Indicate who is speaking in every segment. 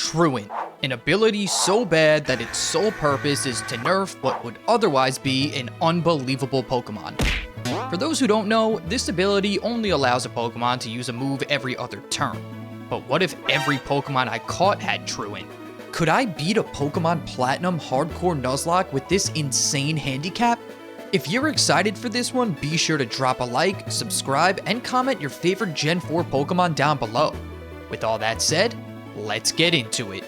Speaker 1: Truant, an ability so bad that its sole purpose is to nerf what would otherwise be an unbelievable Pokemon. For those who don't know, this ability only allows a Pokemon to use a move every other turn. But what if every Pokemon I caught had Truant? Could I beat a Pokemon Platinum Hardcore Nuzlocke with this insane handicap? If you're excited for this one, be sure to drop a like, subscribe, and comment your favorite Gen 4 Pokemon down below. With all that said, let's get into it.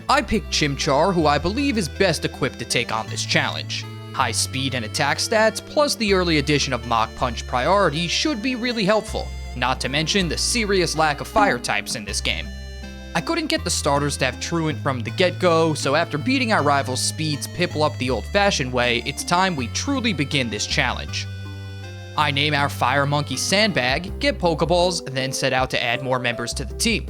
Speaker 1: I picked Chimchar, who I believe is best equipped to take on this challenge. High speed and attack stats, plus the early addition of Mach Punch priority should be really helpful, not to mention the serious lack of fire types in this game. I couldn't get the starters to have Truant from the get-go, so after beating our rival's speeds Piplup the old-fashioned way, it's time we truly begin this challenge. I name our Fire Monkey Sandbag, get Pokeballs, then set out to add more members to the team.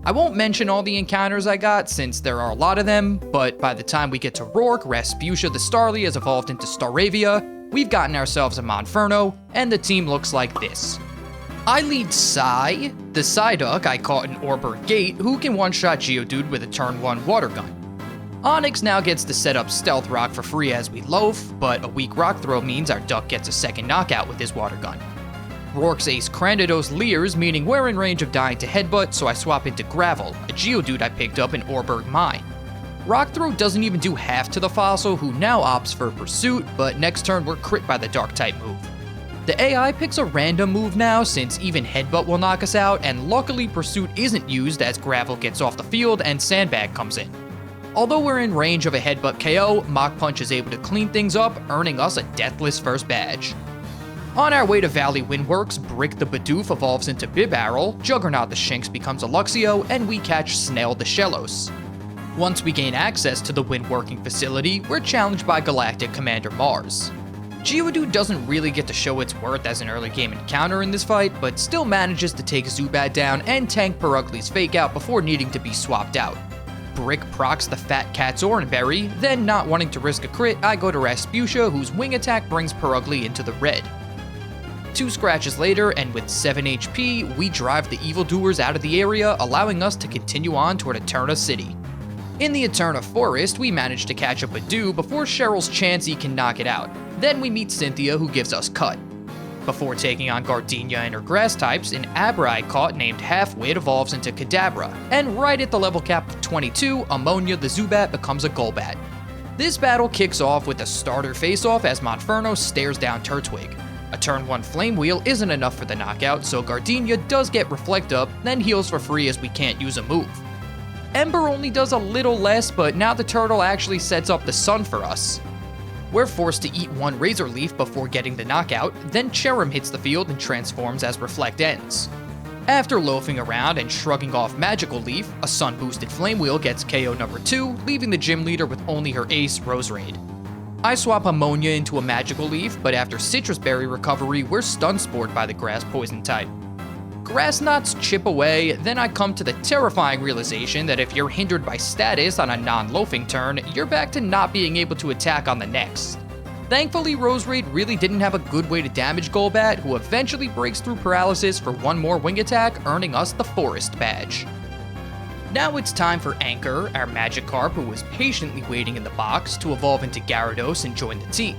Speaker 1: I won't mention all the encounters I got since there are a lot of them, but by the time we get to Rourke, Rasputia the Starly has evolved into Staravia, we've gotten ourselves a Monferno, and the team looks like this. I lead Psy, the Psyduck I caught in Orbert Gate, who can one-shot Geodude with a turn 1 water gun. Onyx now gets to set up Stealth Rock for free as we loaf, but a weak Rock Throw means our Duck gets a second knockout with his water gun. Rourke's Ace Cranidos leers, meaning we're in range of dying to Headbutt, so I swap into Gravel, a Geodude I picked up in Oreburgh Mine. Rock Throw doesn't even do half to the Fossil, who now opts for Pursuit, but next turn we're crit by the Dark-type move. The AI picks a random move now, since even Headbutt will knock us out, and luckily Pursuit isn't used as Gravel gets off the field and Sandbag comes in. Although we're in range of a Headbutt KO, Mach Punch is able to clean things up, earning us a deathless first badge. On our way to Valley Windworks, Brick the Bidoof evolves into Bibarel, Juggernaut the Shinx becomes a Luxio, and we catch Snail the Shellos. Once we gain access to the Windworking facility, we're challenged by Galactic Commander Mars. Geodude doesn't really get to show its worth as an early game encounter in this fight, but still manages to take Zubat down and tank Perugli's Fake Out before needing to be swapped out. Brick procs the Fat Cat's Oranberry, then not wanting to risk a crit, I go to Rasputia, whose wing attack brings Perugly into the red. 2 scratches later, and with 7 HP, we drive the evildoers out of the area, allowing us to continue on toward Eterna City. In the Eterna Forest, we manage to catch a Bidoof before Cheryl's Chansey can knock it out. Then we meet Cynthia, who gives us Cut. Before taking on Gardenia and her grass types, an Abra I caught named Halfwit evolves into Kadabra, and right at the level cap of 22, Ammonia the Zubat becomes a Golbat. This battle kicks off with a starter face-off as Monferno stares down Turtwig. A turn 1 Flame Wheel isn't enough for the knockout, so Gardenia does get Reflect Up, then heals for free as we can't use a move. Ember only does a little less, but now the turtle actually sets up the sun for us. We're forced to eat 1 Razor Leaf before getting the knockout, then Cherrim hits the field and transforms as Reflect ends. After loafing around and shrugging off Magical Leaf, a sun-boosted Flame Wheel gets KO number 2, leaving the gym leader with only her ace, Roserade. I swap Ammonia into a Magical Leaf, but after Citrus Berry recovery, we're stun spored by the Grass Poison type. Grass Knots chip away, then I come to the terrifying realization that if you're hindered by status on a non-loafing turn, you're back to not being able to attack on the next. Thankfully, Roserade really didn't have a good way to damage Golbat, who eventually breaks through paralysis for 1 more wing attack, earning us the Forest badge. Now it's time for Anchor, our Magikarp who was patiently waiting in the box, to evolve into Gyarados and join the team.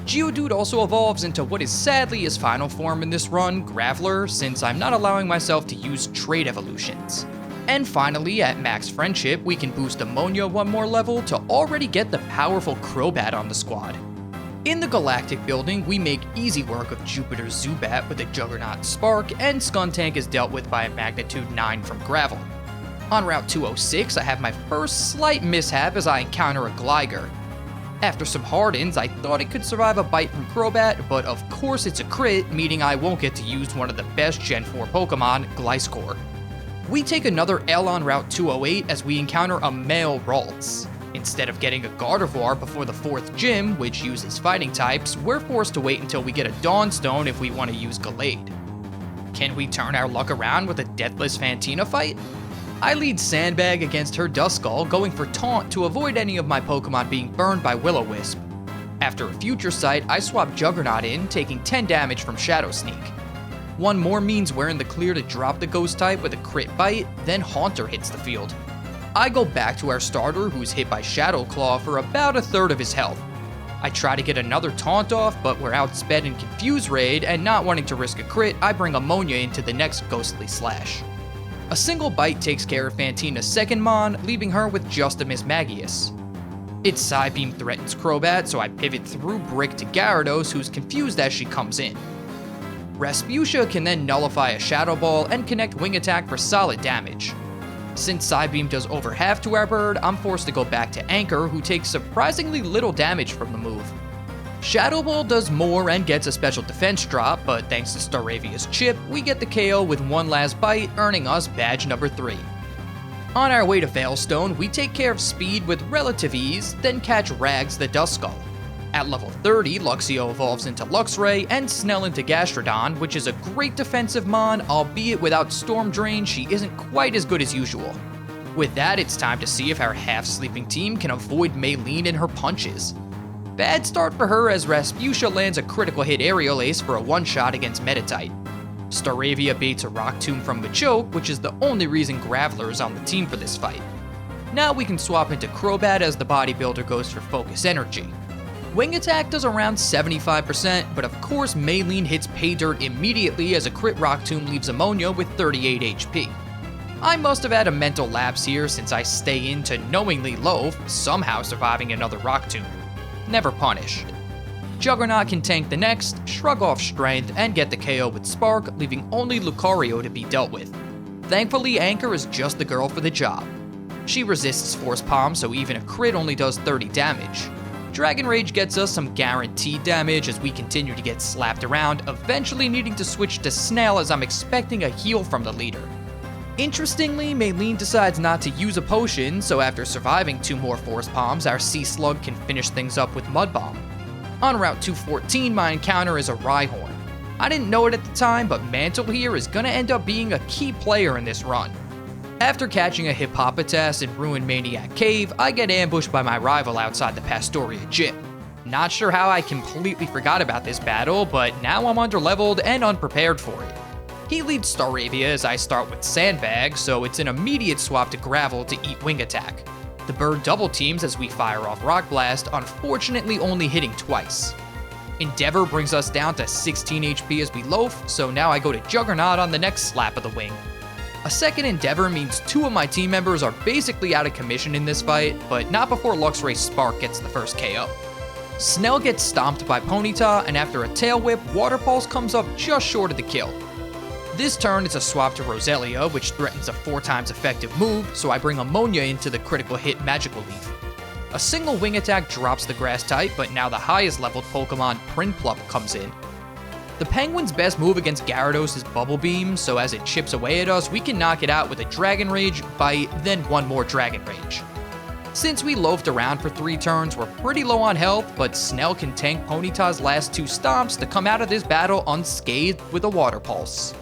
Speaker 1: Geodude also evolves into what is sadly his final form in this run, Graveler, since I'm not allowing myself to use trait evolutions. And finally, at max friendship, we can boost Ammonia 1 more level to already get the powerful Crobat on the squad. In the Galactic building, we make easy work of Jupiter's Zubat with a Juggernaut Spark, and Skuntank is dealt with by a Magnitude 9 from Gravel. On Route 206, I have my first slight mishap as I encounter a Gligar. After some hard-ins, I thought it could survive a bite from Crobat, but of course it's a crit, meaning I won't get to use one of the best Gen 4 Pokemon, Gliscor. We take another L on Route 208 as we encounter a male Ralts. Instead of getting a Gardevoir before the 4th gym, which uses fighting types, we're forced to wait until we get a Dawnstone if we want to use Gallade. Can we turn our luck around with a Deathless Fantina fight? I lead Sandbag against her Duskull, going for Taunt to avoid any of my Pokemon being burned by Will-O-Wisp. After a Future Sight, I swap Juggernaut in, taking 10 damage from Shadow Sneak. One more means we're in the clear to drop the Ghost type with a crit bite, then Haunter hits the field. I go back to our starter who's hit by Shadow Claw for about a third of his health. I try to get another taunt off, but we're outsped in Confuse Raid, and not wanting to risk a crit, I bring Ammonia into the next Ghostly Slash. A single bite takes care of Fantina's second Mon, leaving her with just a Miss Magius. Its Psybeam threatens Crobat, so I pivot through Brick to Gyarados, who's confused as she comes in. Rasputia can then nullify a Shadow Ball and connect Wing Attack for solid damage. Since Psybeam does over half to our bird, I'm forced to go back to Anchor, who takes surprisingly little damage from the move. Shadow Ball does more and gets a special defense drop, but thanks to Staravia's chip, we get the KO with one last bite, earning us badge number 3. On our way to Veilstone, we take care of Speed with relative ease, then catch Rags the Duskull. At level 30, Luxio evolves into Luxray and Snell into Gastrodon, which is a great defensive mon, albeit without Storm Drain, she isn't quite as good as usual. With that, it's time to see if our half-sleeping team can avoid Maylene and her punches. Bad start for her as Rasputia lands a critical hit Aerial Ace for a one-shot against Meditite. Staravia baits a Rock Tomb from Machoke, which is the only reason Graveler is on the team for this fight. Now we can swap into Crobat as the bodybuilder goes for Focus Energy. Wing Attack does around 75%, but of course Maylene hits Pay Dirt immediately as a crit Rock Tomb leaves Ammonia with 38 HP. I must have had a mental lapse here since I stay in to knowingly loaf, somehow surviving another Rock Tomb. Never punished. Juggernaut can tank the next, shrug off strength, and get the KO with Spark, leaving only Lucario to be dealt with. Thankfully, Anchor is just the girl for the job. She resists Force Palm, so even a crit only does 30 damage. Dragon Rage gets us some guaranteed damage as we continue to get slapped around, eventually needing to switch to Snail as I'm expecting a heal from the leader. Interestingly, Maylene decides not to use a potion, so after surviving 2 more Force Palms, our Sea Slug can finish things up with Mud Bomb. On Route 214, my encounter is a Rhyhorn. I didn't know it at the time, but Mantle here is gonna end up being a key player in this run. After catching a Hippopotas in Ruined Maniac Cave, I get ambushed by my rival outside the Pastoria Gym. Not sure how I completely forgot about this battle, but now I'm underleveled and unprepared for it. He leads Staravia as I start with Sandbag, so it's an immediate swap to Gravel to eat Wing Attack. The bird double teams as we fire off Rock Blast, unfortunately only hitting twice. Endeavor brings us down to 16 HP as we loaf, so now I go to Juggernaut on the next slap of the wing. A second Endeavor means 2 of my team members are basically out of commission in this fight, but not before Luxray Spark gets the first KO. Snell gets stomped by Ponyta, and after a Tail Whip, Water Pulse comes up just short of the kill. This turn it's a swap to Roselia, which threatens a 4 times effective move, so I bring Ammonia into the critical hit Magical Leaf. A single Wing Attack drops the Grass type, but now the highest leveled Pokemon, Prinplup, comes in. The Penguin's best move against Gyarados is Bubble Beam, so as it chips away at us, we can knock it out with a Dragon Rage, Bite, then 1 more Dragon Rage. Since we loafed around for 3 turns, we're pretty low on health, but Snell can tank Ponyta's last 2 stomps to come out of this battle unscathed with a Water Pulse.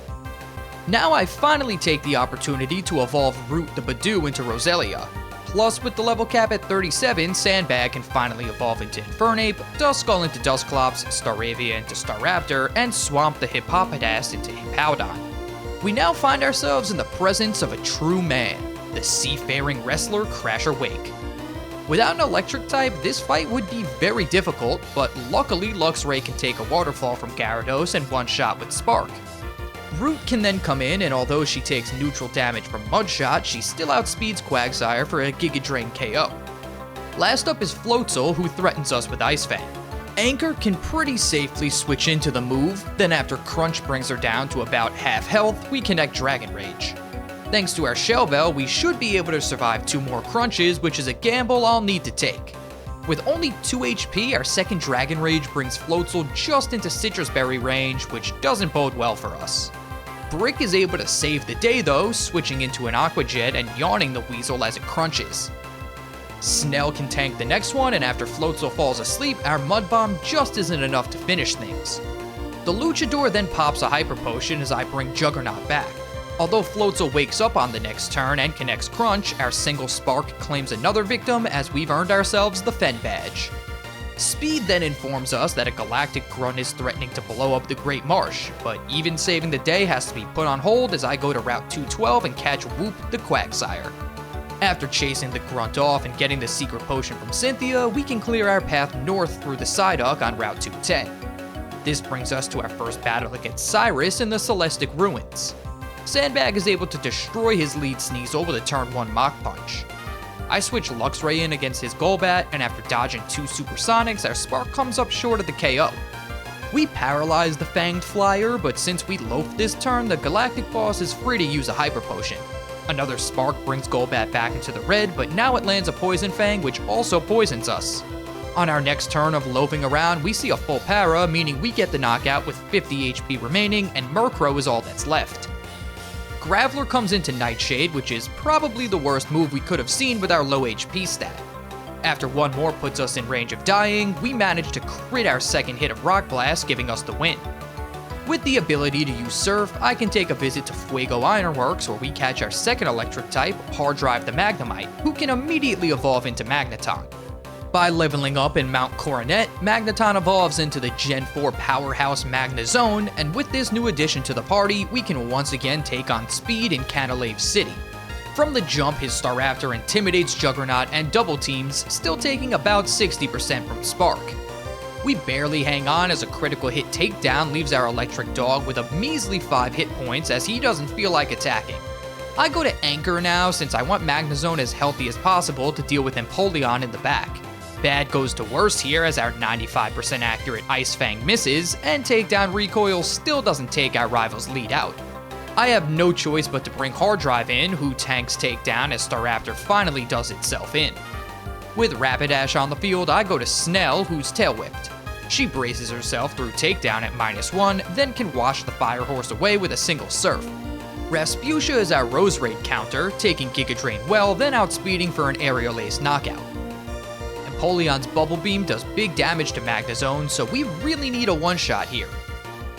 Speaker 1: Now I finally take the opportunity to evolve Root the Badoo into Roselia. Plus, with the level cap at 37, Sandbag can finally evolve into Infernape, Duskull into Dusclops, Staravia into Staraptor, and Swamp the Hippopotas into Hippowdon. We now find ourselves in the presence of a true man, the seafaring wrestler Crasher Wake. Without an electric type, this fight would be very difficult, but luckily Luxray can take a waterfall from Gyarados and one-shot with Spark. Root can then come in, and although she takes neutral damage from Mudshot, she still outspeeds Quagsire for a Giga Drain KO. Last up is Floatzel, who threatens us with Ice Fang. Anchor can pretty safely switch into the move, then after Crunch brings her down to about half health, we connect Dragon Rage. Thanks to our Shell Bell, we should be able to survive 2 more Crunches, which is a gamble I'll need to take. With only 2 HP, our second Dragon Rage brings Floatzel just into Citrus Berry range, which doesn't bode well for us. Brick is able to save the day though, switching into an Aqua Jet and yawning the Weasel as it crunches. Snell can tank the next one, and after Floatzel falls asleep, our Mud Bomb just isn't enough to finish things. The Luchador then pops a Hyper Potion as I bring Juggernaut back. Although Floatzel wakes up on the next turn and connects Crunch, our single Spark claims another victim as we've earned ourselves the Fen badge. Speed then informs us that a Galactic Grunt is threatening to blow up the Great Marsh, but even saving the day has to be put on hold as I go to Route 212 and catch Whoop the Quagsire. After chasing the grunt off and getting the secret potion from Cynthia, we can clear our path north through the Psyduck on Route 210. This brings us to our first battle against Cyrus in the Celestic Ruins. Sandbag is able to destroy his lead Sneasel with a turn 1 Mach Punch. I switch Luxray in against his Golbat, and after dodging 2 Supersonics, our Spark comes up short of the KO. We paralyze the Fanged Flyer, but since we loafed this turn, the Galactic boss is free to use a Hyper Potion. Another Spark brings Golbat back into the red, but now it lands a Poison Fang, which also poisons us. On our next turn of loafing around, we see a full para, meaning we get the knockout with 50 HP remaining, and Murkrow is all that's left. Graveler comes into Nightshade, which is probably the worst move we could have seen with our low HP stat. After one more puts us in range of dying, we manage to crit our second hit of Rock Blast, giving us the win. With the ability to use Surf, I can take a visit to Fuego Ironworks, where we catch our second electric type, Hard Drive the Magnemite, who can immediately evolve into Magneton. By leveling up in Mount Coronet, Magneton evolves into the Gen 4 powerhouse Magnezone, and with this new addition to the party, we can once again take on speed in Canalave City. From the jump, his Staraptor intimidates Juggernaut and double teams, still taking about 60% from Spark. We barely hang on as a critical hit takedown leaves our electric dog with a measly 5 hit points as he doesn't feel like attacking. I go to Anchor now since I want Magnezone as healthy as possible to deal with Empoleon in the back. Bad goes to worse here as our 95% accurate Ice Fang misses, and Takedown Recoil still doesn't take our rival's lead out. I have no choice but to bring Hard Drive in, who tanks Takedown as Staraptor finally does itself in. With Rapidash on the field, I go to Snell, who's Tail Whipped. She braces herself through Takedown at -1, then can wash the Fire Horse away with a single Surf. Rasputia is our Rose Raid counter, taking Giga Drain well, then outspeeding for an Aerial Ace knockout. Empoleon's Bubble Beam does big damage to Magnezone, so we really need a one-shot here.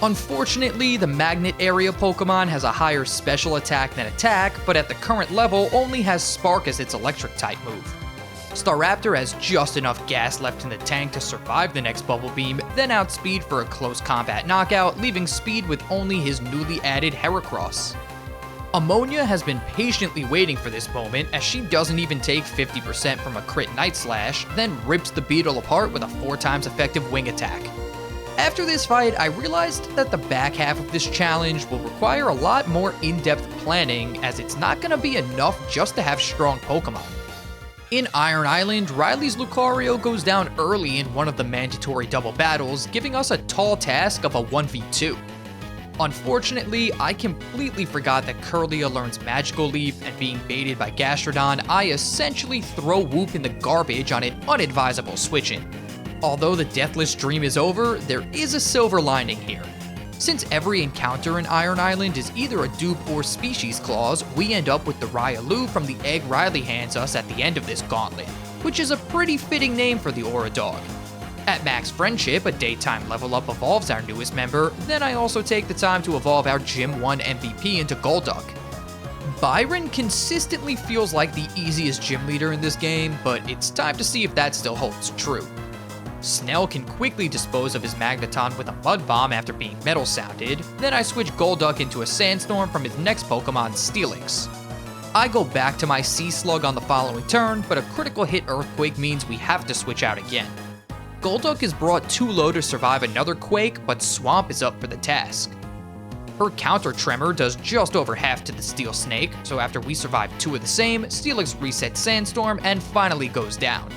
Speaker 1: Unfortunately, the Magnet Area Pokemon has a higher special attack than attack, but at the current level only has Spark as its electric type move. Staraptor has just enough gas left in the tank to survive the next Bubble Beam, then outspeed for a close combat knockout, leaving Speed with only his newly added Heracross. Ammonia has been patiently waiting for this moment as she doesn't even take 50% from a crit Night Slash, then rips the Beetle apart with a 4 times effective wing attack. After this fight, I realized that the back half of this challenge will require a lot more in-depth planning, as it's not going to be enough just to have strong Pokemon. In Iron Island, Riley's Lucario goes down early in one of the mandatory double battles, giving us a tall task of a 1v2. Unfortunately, I completely forgot that Curlia learns Magical Leap, and being baited by Gastrodon, I essentially throw Whoop in the garbage on an unadvisable switch-in. Although the Deathless Dream is over, there is a silver lining here. Since every encounter in Iron Island is either a dupe or species clause, we end up with the Riolu from the egg Riley hands us at the end of this gauntlet, which is a pretty fitting name for the Aura Dog. At Max Friendship, a daytime level up evolves our newest member, then I also take the time to evolve our Gym 1 MVP into Golduck. Byron consistently feels like the easiest gym leader in this game, but it's time to see if that still holds true. Snell can quickly dispose of his Magneton with a Mud Bomb after being Metal Sounded, then I switch Golduck into a Sandstorm from his next Pokemon, Steelix. I go back to my Sea Slug on the following turn, but a critical hit Earthquake means we have to switch out again. Golduck is brought too low to survive another Quake, but Swamp is up for the task. Her counter Tremor does just over half to the Steel Snake, so after we survive 2 of the same, Steelix resets Sandstorm and finally goes down.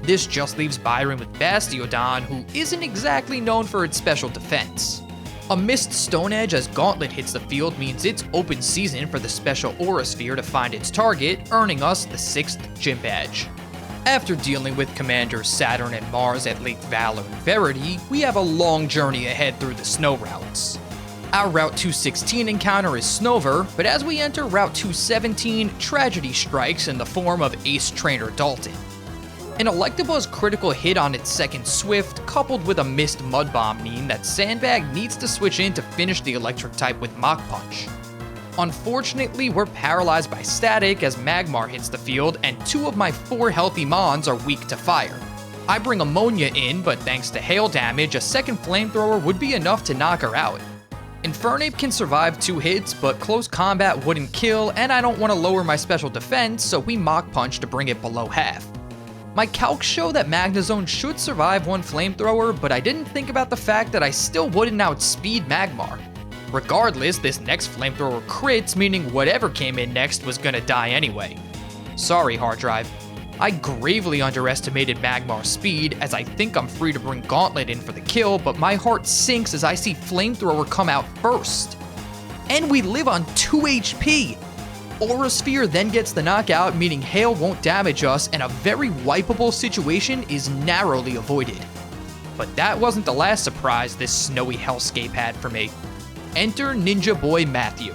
Speaker 1: This just leaves Byron with Bastiodon, who isn't exactly known for its special defense. A missed Stone Edge as Gauntlet hits the field means it's open season for the special Aura Sphere to find its target, earning us the 6th Gym Badge. After dealing with Commanders Saturn and Mars at Lake Valor and Verity, we have a long journey ahead through the snow routes. Our Route 216 encounter is Snover, but as we enter Route 217, tragedy strikes in the form of Ace Trainer Dalton. An Electabuzz critical hit on its second Swift, coupled with a missed Mud Bomb, mean that Sandbag needs to switch in to finish the electric type with Mach Punch. Unfortunately, we're paralyzed by static as Magmar hits the field, and 2 of my 4 healthy Mons are weak to fire. I bring Ammonia in, but thanks to hail damage, a second Flamethrower would be enough to knock her out. Infernape can survive 2 hits, but close combat wouldn't kill, and I don't want to lower my special defense, so we Mach Punch to bring it below half. My calcs show that Magnezone should survive 1 flamethrower, but I didn't think about the fact that I still wouldn't outspeed Magmar. Regardless, this next flamethrower crits, meaning whatever came in next was gonna die anyway. Sorry, hard drive. I gravely underestimated Magmar's speed, as I think I'm free to bring Gauntlet in for the kill, but my heart sinks as I see Flamethrower come out first. And we live on 2 HP! Aura Sphere then gets the knockout, meaning Hail won't damage us, and a very wipeable situation is narrowly avoided. But that wasn't the last surprise this snowy hellscape had for me. Enter Ninja Boy Matthew.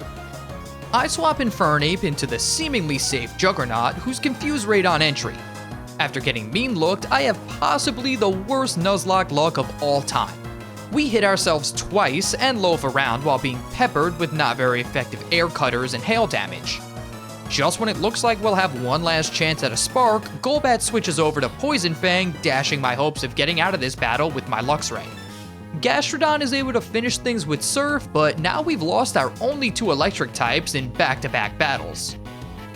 Speaker 1: I swap Infernape into the seemingly safe Juggernaut, who's confused rate on entry. After getting mean looked, I have possibly the worst Nuzlocke luck of all time. We hit ourselves twice and loaf around while being peppered with not very effective air cutters and hail damage. Just when it looks like we'll have one last chance at a spark, Golbat switches over to Poison Fang, dashing my hopes of getting out of this battle with my Luxray. Gastrodon is able to finish things with Surf, but now we've lost our only 2 electric types in back-to-back battles.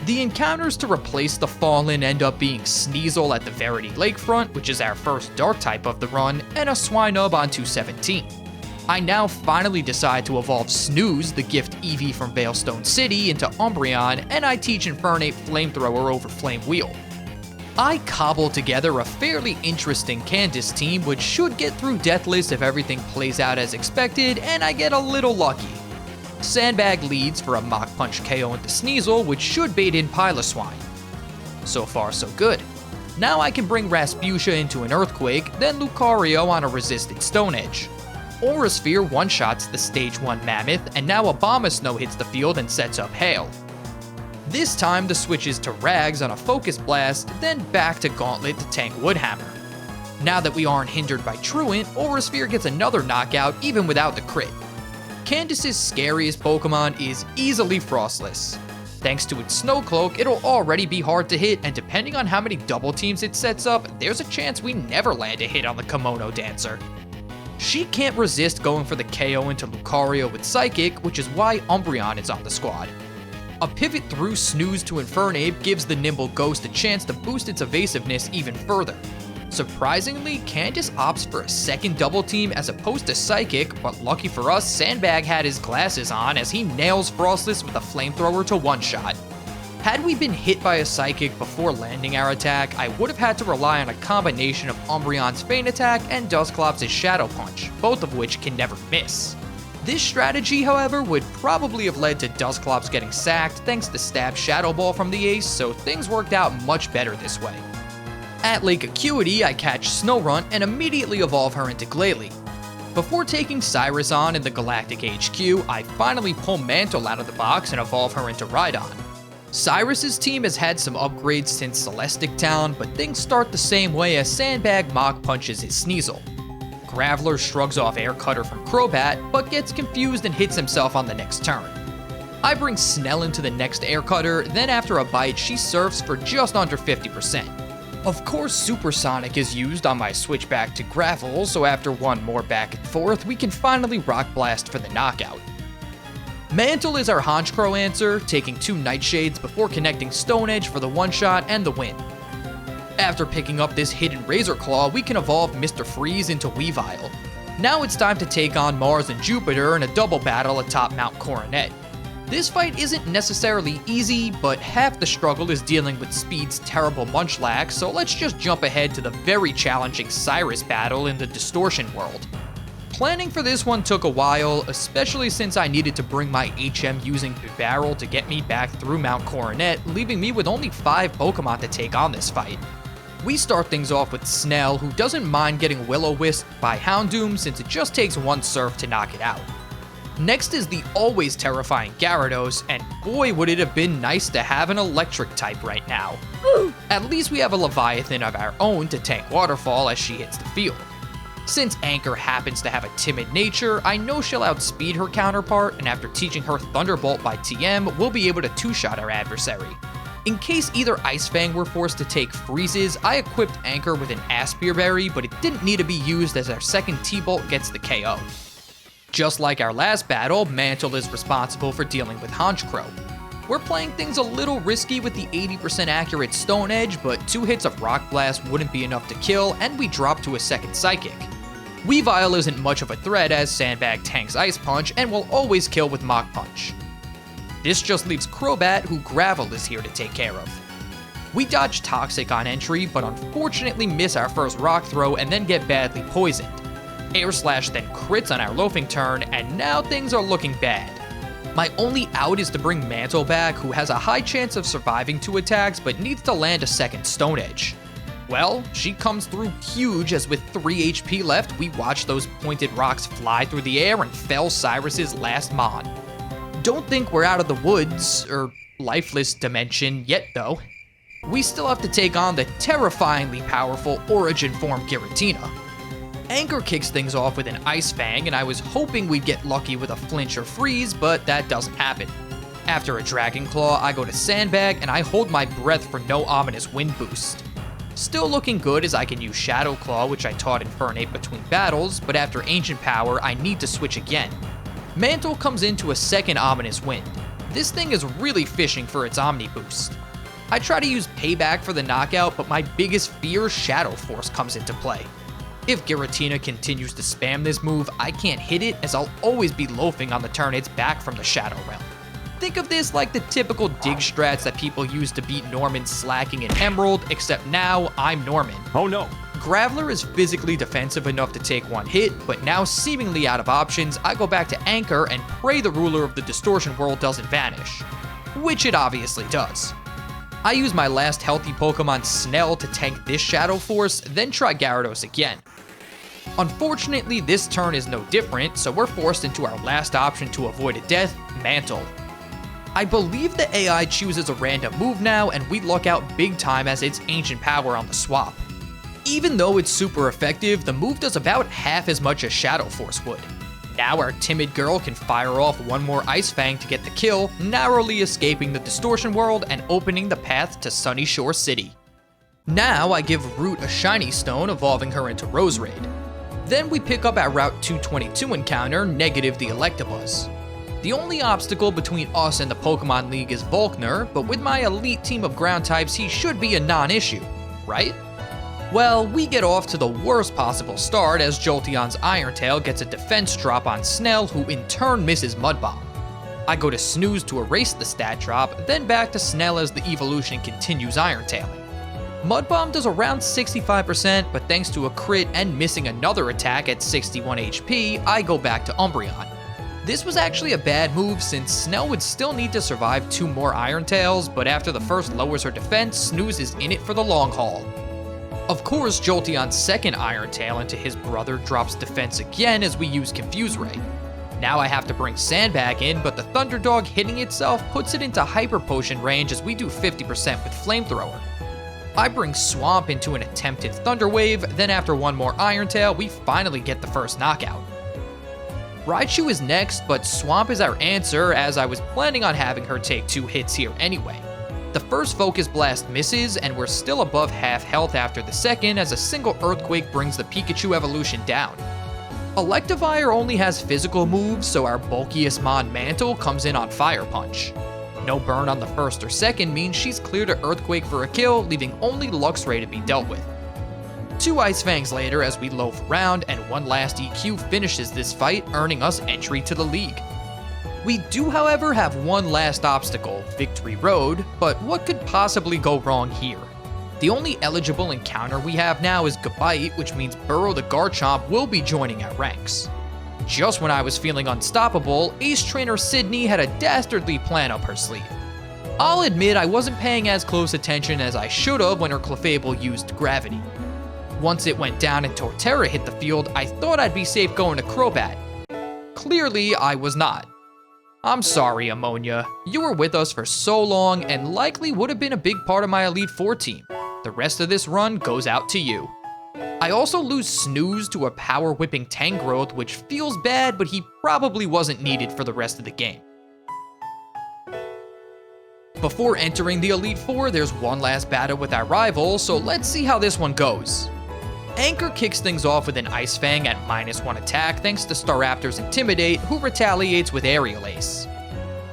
Speaker 1: The encounters to replace the Fallen end up being Sneasel at the Verity Lakefront, which is our first dark type of the run, and a Swinub on 217. I now finally decide to evolve Snooze, the gift Eevee from Veilstone City, into Umbreon, and I teach Infernape Flamethrower over Flame Wheel. I cobble together a fairly interesting Candace team which should get through Deathless if everything plays out as expected, and I get a little lucky. Sandbag leads for a Mach Punch KO into Sneasel, which should bait in Piloswine. So far so good. Now I can bring Rasputia into an Earthquake, then Lucario on a resisted Stone Edge. Aura Sphere one-shots the Stage 1 Mammoth, and now Abomasnow hits the field and sets up Hail. This time the switch is to Rags on a Focus Blast, then back to Gauntlet to tank Woodhammer. Now that we aren't hindered by Truant, Aura Sphere gets another knockout even without the crit. Candace's scariest Pokemon is easily Frostless. Thanks to its Snow Cloak, it'll already be hard to hit, and depending on how many double teams it sets up, there's a chance we never land a hit on the Kimono Dancer. She can't resist going for the KO into Lucario with Psychic, which is why Umbreon is on the squad. A pivot through Snooze to Infernape gives the Nimble Ghost a chance to boost its evasiveness even further. Surprisingly, Candace opts for a second double team as opposed to Psychic, but lucky for us, Sandbag had his glasses on as he nails Frostless with a Flamethrower to one-shot. Had we been hit by a Psychic before landing our attack, I would have had to rely on a combination of Umbreon's Feint Attack and Dusclops' Shadow Punch, both of which can never miss. This strategy, however, would probably have led to Dusclops getting sacked thanks to Stab Shadow Ball from the ace, so things worked out much better this way. At Lake Acuity, I catch Snorunt and immediately evolve her into Glalie. Before taking Cyrus on in the Galactic HQ, I finally pull Mantle out of the box and evolve her into Rhydon. Cyrus's team has had some upgrades since Celestic Town, but things start the same way as Sandbag Mach punches his Sneasel. Graveler shrugs off Air Cutter from Crobat, but gets confused and hits himself on the next turn. I bring Snell into the next Air Cutter, then after a bite, she surfs for just under 50%. Of course, Supersonic is used on my switch back to Gravel, so after one more back and forth, we can finally Rock Blast for the knockout. Mantle is our Honchkrow answer, taking 2 Nightshades before connecting Stone Edge for the one-shot and the win. After picking up this hidden Razor Claw, we can evolve Mr. Freeze into Weavile. Now it's time to take on Mars and Jupiter in a double battle atop Mount Coronet. This fight isn't necessarily easy, but half the struggle is dealing with Speed's terrible Munchlax, so let's just jump ahead to the very challenging Cyrus battle in the Distortion World. Planning for this one took a while, especially since I needed to bring my HM using Barrel to get me back through Mount Coronet, leaving me with only 5 Pokemon to take on this fight. We start things off with Snell, who doesn't mind getting Will-O-Wisp by Houndoom since it just takes 1 Surf to knock it out. Next is the always terrifying Gyarados, and boy would it have been nice to have an electric type right now. At least we have a Leviathan of our own to tank Waterfall as she hits the field. Since Anchor happens to have a timid nature, I know she'll outspeed her counterpart, and after teaching her Thunderbolt by TM, we'll be able to 2-shot our adversary. In case either Ice Fang were forced to take freezes, I equipped Anchor with an Aspire Berry, but it didn't need to be used as our second T-Bolt gets the KO. Just like our last battle, Mantle is responsible for dealing with Honchkrow. We're playing things a little risky with the 80% accurate Stone Edge, but 2 hits of Rock Blast wouldn't be enough to kill, and we drop to a second Psychic. Weavile isn't much of a threat as Sandbag tanks Ice Punch and will always kill with Mach Punch. This just leaves Crobat, who Gravel is here to take care of. We dodge Toxic on entry, but unfortunately miss our first Rock Throw and then get badly poisoned. Air Slash then crits on our Loafing turn, and now things are looking bad. My only out is to bring Mantle back, who has a high chance of surviving 2 attacks but needs to land a second Stone Edge. Well, she comes through huge as with 3 HP left, we watch those pointed rocks fly through the air and fell Cyrus's last Mon. Don't think we're out of the woods, or lifeless dimension yet though. We still have to take on the terrifyingly powerful Origin form Giratina. Anchor kicks things off with an Ice Fang, and I was hoping we'd get lucky with a Flinch or Freeze, but that doesn't happen. After a Dragon Claw, I go to Sandbag, and I hold my breath for no ominous Wind Boost. Still looking good as I can use Shadow Claw, which I taught Infernape between battles, but after Ancient Power, I need to switch again. Mantle comes into a second Ominous Wind. This thing is really fishing for its Omni Boost. I try to use Payback for the knockout, but my biggest fear, Shadow Force, comes into play. If Giratina continues to spam this move, I can't hit it as I'll always be loafing on the turn it's back from the Shadow Realm. Think of this like the typical dig strats that people use to beat Norman Slaking in Emerald, except now I'm Norman.
Speaker 2: Oh no.
Speaker 1: Graveler is physically defensive enough to take 1 hit, but now seemingly out of options, I go back to Anchor and pray the ruler of the Distortion World doesn't vanish. Which it obviously does. I use my last healthy Pokemon Snell to tank this Shadow Force, then try Gyarados again. Unfortunately, this turn is no different, so we're forced into our last option to avoid a death, Mantle. I believe the AI chooses a random move now, and we luck out big time as it's Ancient Power on the swap. Even though it's super effective, the move does about half as much as Shadow Force would. Now our timid girl can fire off 1 more Ice Fang to get the kill, narrowly escaping the Distortion World and opening the path to Sunny Shore City. Now I give Root a Shiny Stone, evolving her into Roserade. Then we pick up our Route 222 encounter, Negative the Electabuzz. The only obstacle between us and the Pokemon League is Volkner, but with my elite team of ground types, he should be a non-issue, right? Well, we get off to the worst possible start as Jolteon's Iron Tail gets a defense drop on Snell, who in turn misses Mud Bomb. I go to Snooze to erase the stat drop, then back to Snell as the evolution continues Iron Tailing. Mud Bomb does around 65%, but thanks to a crit and missing another attack at 61 HP, I go back to Umbreon. This was actually a bad move since Snell would still need to survive 2 more Iron Tails, but after the first lowers her defense, Snooze is in it for the long haul. Of course, Jolteon's second Iron Tail into his brother drops defense again as we use Confuse Ray. Now I have to bring Sandbag in, but the Thunderdog hitting itself puts it into Hyper Potion range as we do 50% with Flamethrower. I bring Swamp into an attempted Thunder Wave, then after 1 more Iron Tail, we finally get the first knockout. Raichu is next, but Swamp is our answer as I was planning on having her take 2 hits here anyway. The first Focus Blast misses, and we're still above half health after the second as a single Earthquake brings the Pikachu evolution down. Electivire only has physical moves, so our bulkiest Mon Mantle comes in on Fire Punch. No burn on the first or second means she's clear to Earthquake for a kill, leaving only Luxray to be dealt with. 2 Ice Fangs later as we loaf around, and 1 last EQ finishes this fight, earning us entry to the league. We do, however, have 1 last obstacle, Victory Road, but what could possibly go wrong here? The only eligible encounter we have now is Gabite, which means Burrow the Garchomp will be joining our ranks. Just when I was feeling unstoppable, Ace Trainer Sydney had a dastardly plan up her sleeve. I'll admit I wasn't paying as close attention as I should've when her Clefable used Gravity. Once it went down and Torterra hit the field, I thought I'd be safe going to Crobat. Clearly, I was not. I'm sorry, Ammonia. You were with us for so long and likely would have been a big part of my Elite Four team. The rest of this run goes out to you. I also lose Snooze to a power whipping Tangrowth, which feels bad, but he probably wasn't needed for the rest of the game. Before entering the Elite Four, there's 1 last battle with our rival, so let's see how this one goes. Anchor kicks things off with an Ice Fang at -1 attack thanks to Staraptor's Intimidate, who retaliates with Aerial Ace.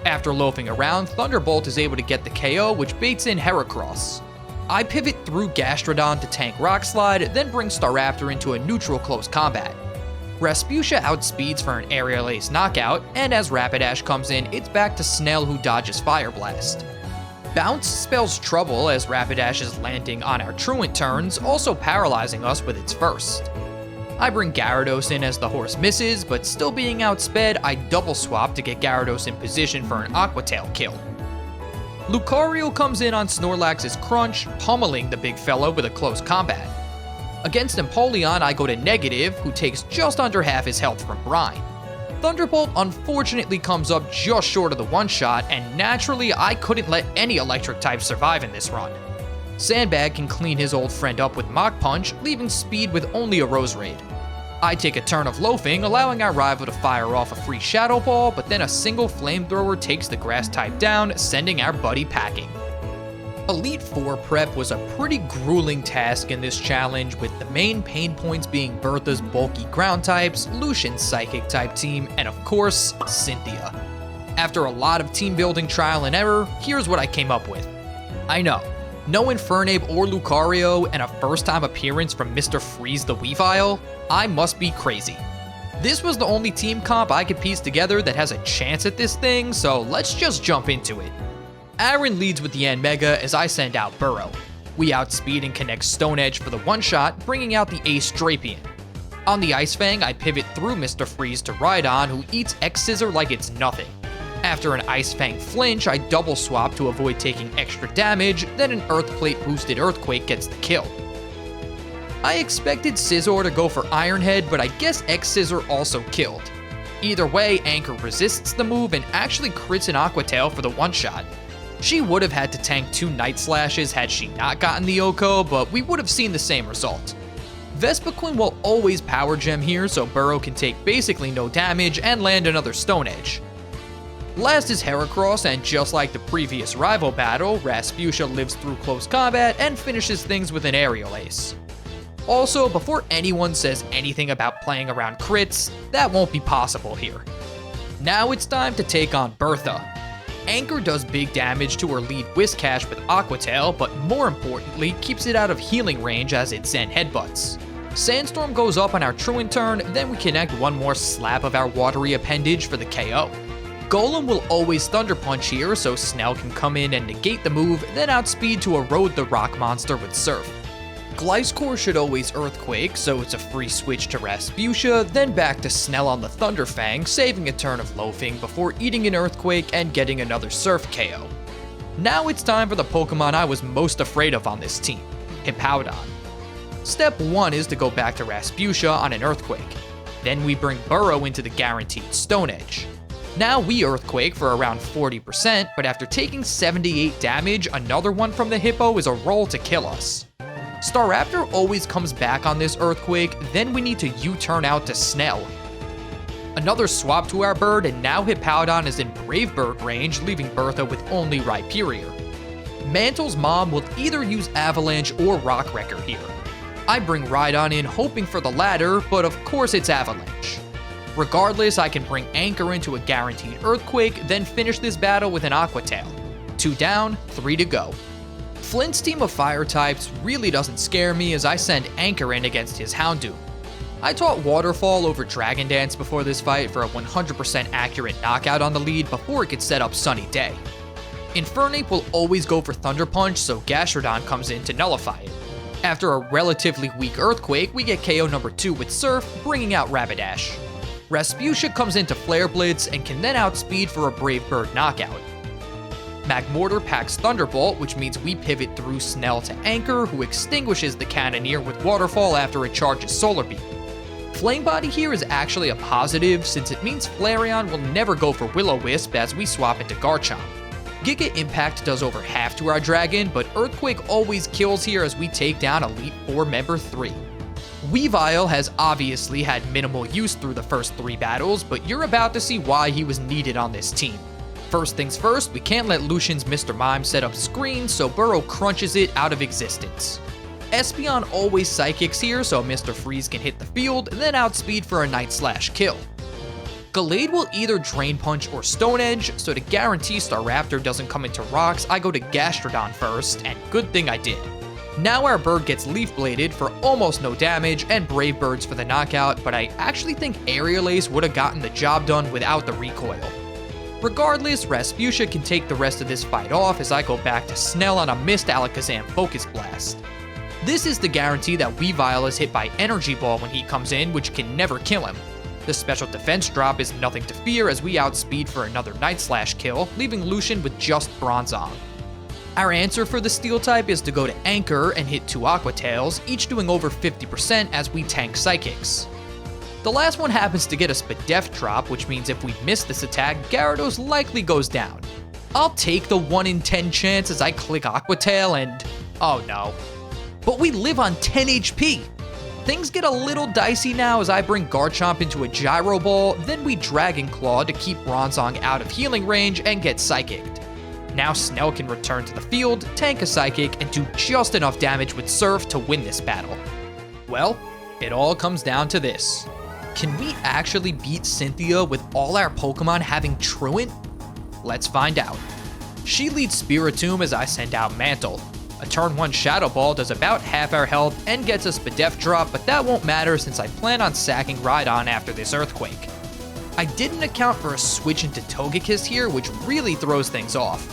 Speaker 1: After loafing around, Thunderbolt is able to get the KO, which baits in Heracross. I pivot through Gastrodon to tank Rock Slide, then bring Staraptor into a neutral close combat. Rasputia outspeeds for an Aerial Ace knockout, and as Rapidash comes in, it's back to Snell, who dodges Fire Blast. Bounce spells trouble as Rapidash is landing on our Truant turns, also paralyzing us with its first. I bring Gyarados in as the horse misses, but still being outsped, I double swap to get Gyarados in position for an Aqua Tail kill. Lucario comes in on Snorlax's Crunch, pummeling the big fella with a close combat. Against Empoleon, I go to Negative, who takes just under half his health from Brine. Thunderbolt unfortunately comes up just short of the one-shot, and naturally I couldn't let any electric type survive in this run. Sandbag can clean his old friend up with Mach Punch, leaving Speed with only a Roserade. I take a turn of loafing, allowing our rival to fire off a free Shadow Ball, but then a single Flamethrower takes the grass type down, sending our buddy packing. Elite Four prep was a pretty grueling task in this challenge, with the main pain points being Bertha's bulky ground types, Lucian's psychic type team, and of course, Cynthia. After a lot of team building trial and error, here's what I came up with. I know, no Infernape or Lucario, and a first time appearance from Mr. Freeze the Weavile? I must be crazy. This was the only team comp I could piece together that has a chance at this thing, so let's just jump into it. Aaron leads with the N-Mega as I send out Burrow. We outspeed and connect Stone Edge for the one-shot, bringing out the Ace Drapion. On the Ice Fang, I pivot through Mr. Freeze to Rhydon, who eats X-Scissor like it's nothing. After an Ice Fang flinch, I double swap to avoid taking extra damage, then an Earth Plate boosted Earthquake gets the kill. I expected Scizor to go for Iron Head, but I guess X-Scissor also killed. Either way, Anchor resists the move and actually crits an Aqua Tail for the one-shot. She would have had to tank 2 Night Slashes had she not gotten the Oko, but we would have seen the same result. Vespiquen will always Power Gem here, so Burrow can take basically no damage and land another Stone Edge. Last is Heracross, and just like the previous rival battle, Rasputia lives through close combat and finishes things with an Aerial Ace. Also, before anyone says anything about playing around crits, that won't be possible here. Now it's time to take on Bertha. Anchor does big damage to her lead Whiscash with Aqua Tail, but more importantly, keeps it out of healing range as it Zen Headbutts. Sandstorm goes up on our Truant turn, then we connect one more slap of our watery appendage for the KO. Golem will always Thunder Punch here, so Snell can come in and negate the move, then outspeed to erode the rock monster with Surf. Gliscor should always Earthquake, so it's a free switch to Rasputia, then back to Snell on the Thunder Fang, saving a turn of loafing before eating an Earthquake and getting another Surf KO. Now it's time for the Pokemon I was most afraid of on this team, Hippowdon. Step 1 is to go back to Rasputia on an Earthquake. Then we bring Burrow into the guaranteed Stone Edge. Now we Earthquake for around 40%, but after taking 78 damage, another one from the Hippo is a roll to kill us. Staraptor always comes back on this Earthquake, then we need to U-turn out to Snell. Another swap to our bird, and now Hippowdon is in Brave Bird range, leaving Bertha with only Rhyperior. Mantle's mom will either use Avalanche or Rock Wrecker here. I bring Rhydon in hoping for the latter, but of course it's Avalanche. Regardless, I can bring Anchor into a guaranteed Earthquake, then finish this battle with an Aqua Tail. 2 down, 3 to go. Flint's team of fire types really doesn't scare me as I send Anchor in against his Houndoom. I taught Waterfall over Dragon Dance before this fight for a 100% accurate knockout on the lead before it could set up Sunny Day. Infernape will always go for Thunder Punch, so Gastrodon comes in to nullify it. After a relatively weak Earthquake, we get KO number 2 with Surf, bringing out Rapidash. Rasputia comes into Flare Blitz and can then outspeed for a Brave Bird knockout. Magmortar packs Thunderbolt, which means we pivot through Snell to Anchor, who extinguishes the Cannoneer with Waterfall after it charges Solar Beam. Flame Body here is actually a positive, since it means Flareon will never go for Will-O-Wisp as we swap into Garchomp. Giga Impact does over half to our Dragon, but Earthquake always kills here as we take down Elite Four member 3. Weavile has obviously had minimal use through the first 3 battles, but you're about to see why he was needed on this team. First things first, we can't let Lucian's Mr. Mime set up screens, so Burrow crunches it out of existence. Espeon always Psychics here, so Mr. Freeze can hit the field, then outspeed for a Night Slash kill. Gallade will either Drain Punch or Stone Edge, so to guarantee Staraptor doesn't come into rocks, I go to Gastrodon first, and good thing I did. Now our bird gets Leaf Bladed for almost no damage, and Brave Birds for the knockout, but I actually think Aerial Ace would have gotten the job done without the recoil. Regardless, Rasputia can take the rest of this fight off as I go back to Snell on a missed Alakazam Focus Blast. This is the guarantee that Weavile is hit by Energy Ball when he comes in, which can never kill him. The special defense drop is nothing to fear as we outspeed for another Night Slash kill, leaving Lucian with just Bronzong. Our answer for the Steel type is to go to Anchor and hit 2 Aqua Tails, each doing over 50% as we tank Psychics. The last one happens to get a Spadef drop, which means if we miss this attack, Gyarados likely goes down. I'll take the 1 in 10 chance as I click Aqua Tail and... oh no. But we live on 10 HP! Things get a little dicey now as I bring Garchomp into a Gyro Ball, then we Dragon Claw to keep Bronzong out of healing range and get Psychicked. Now Snell can return to the field, tank a Psychic, and do just enough damage with Surf to win this battle. Well, it all comes down to this. Can we actually beat Cynthia with all our Pokemon having Truant? Let's find out. She leads Spiritomb as I send out Mantle. A turn 1 Shadow Ball does about half our health and gets a Spadef drop, but that won't matter since I plan on sacking Rhydon after this Earthquake. I didn't account for a switch into Togekiss here, which really throws things off.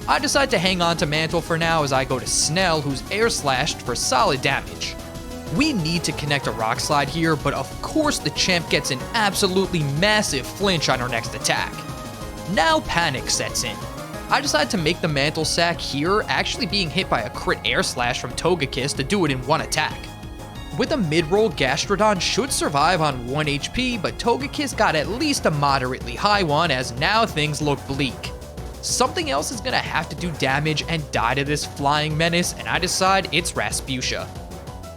Speaker 1: I decide to hang on to Mantle for now as I go to Snell, who's Air Slashed for solid damage. We need to connect a Rock Slide here, but of course the champ gets an absolutely massive flinch on her next attack. Now panic sets in. I decide to make the Mantle sack here, actually being hit by a crit Air Slash from Togekiss to do it in 1 attack. With a mid-roll, Gastrodon should survive on 1 HP, but Togekiss got at least a moderately high one as now things look bleak. Something else is gonna have to do damage and die to this flying menace, and I decide it's Rasputia.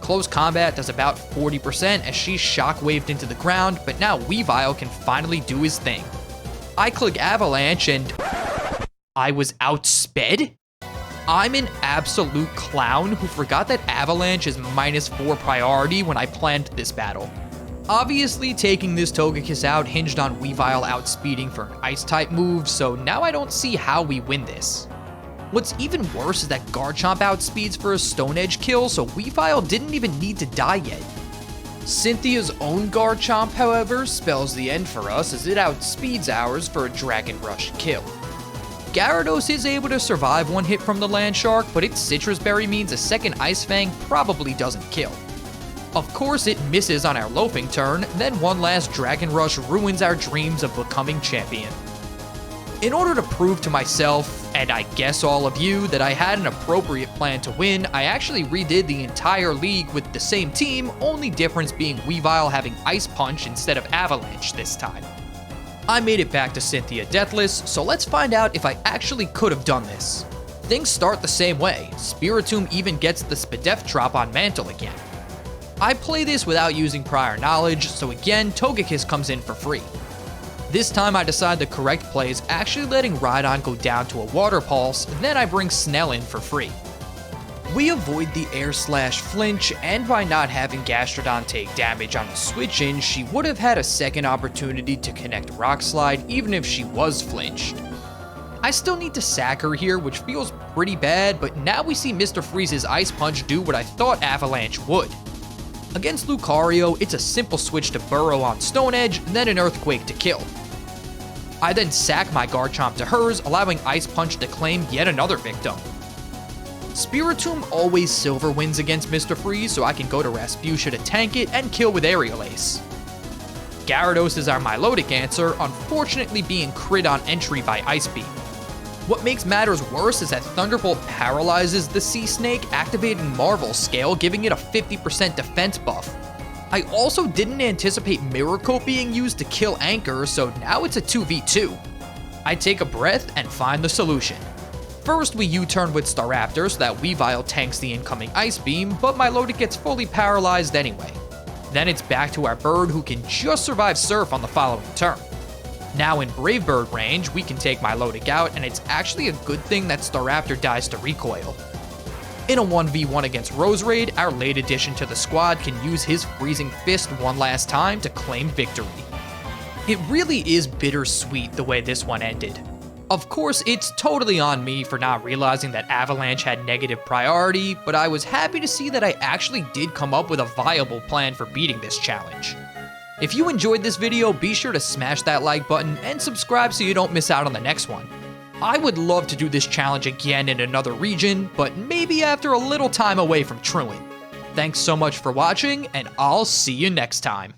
Speaker 1: Close combat does about 40% as she's shockwaved into the ground, but now Weavile can finally do his thing. I click Avalanche and... I was outsped? I'm an absolute clown who forgot that Avalanche is -4 priority when I planned this battle. Obviously, taking this Togekiss out hinged on Weavile outspeeding for an Ice-type move, so now I don't see how we win this. What's even worse is that Garchomp outspeeds for a Stone Edge kill, so Weavile didn't even need to die yet. Cynthia's own Garchomp, however, spells the end for us as it outspeeds ours for a Dragon Rush kill. Gyarados is able to survive 1 hit from the Land Shark, but its Citrus Berry means a second Ice Fang probably doesn't kill. Of course it misses on our Loafing turn, then 1 last Dragon Rush ruins our dreams of becoming champion. In order to prove to myself, and I guess all of you, that I had an appropriate plan to win, I actually redid the entire league with the same team, only difference being Weavile having Ice Punch instead of Avalanche this time. I made it back to Cynthia deathless, so let's find out if I actually could have done this. Things start the same way. Spiritomb even gets the Spadef drop on Mantle again. I play this without using prior knowledge, so again, Togekiss comes in for free. This time I decide the correct play is actually letting Rhydon go down to a Water Pulse, then I bring Snell in for free. We avoid the Air Slash flinch, and by not having Gastrodon take damage on the switch in, she would have had a second opportunity to connect Rock Slide even if she was flinched. I still need to sack her here, which feels pretty bad, but now we see Mr. Freeze's Ice Punch do what I thought Avalanche would. Against Lucario, it's a simple switch to Burrow on Stone Edge, then an Earthquake to kill. I then sack my Garchomp to hers, allowing Ice Punch to claim yet another victim. Spiritomb always silver wins against Mr. Freeze, so I can go to Rasputia to tank it and kill with Aerial Ace. Gyarados is our Milotic answer, unfortunately being crit on entry by Ice Beam. What makes matters worse is that Thunderbolt paralyzes the Sea Snake, activating Marvel Scale, giving it a 50% defense buff. I also didn't anticipate Miracle being used to kill Anchor, so now it's a 2v2. I take a breath and find the solution. First, we U-turn with Staraptor so that Weavile tanks the incoming Ice Beam, but Milotic gets fully paralyzed anyway. Then it's back to our bird who can just survive Surf on the following turn. Now in Brave Bird range, we can take Milotic out, and it's actually a good thing that Staraptor dies to recoil. In a 1v1 against Rose Raid, our late addition to the squad can use his Freezing Fist one last time to claim victory. It really is bittersweet the way this one ended. Of course, it's totally on me for not realizing that Avalanche had negative priority, but I was happy to see that I actually did come up with a viable plan for beating this challenge. If you enjoyed this video, be sure to smash that like button and subscribe so you don't miss out on the next one. I would love to do this challenge again in another region, but maybe after a little time away from Truant. Thanks so much for watching, and I'll see you next time.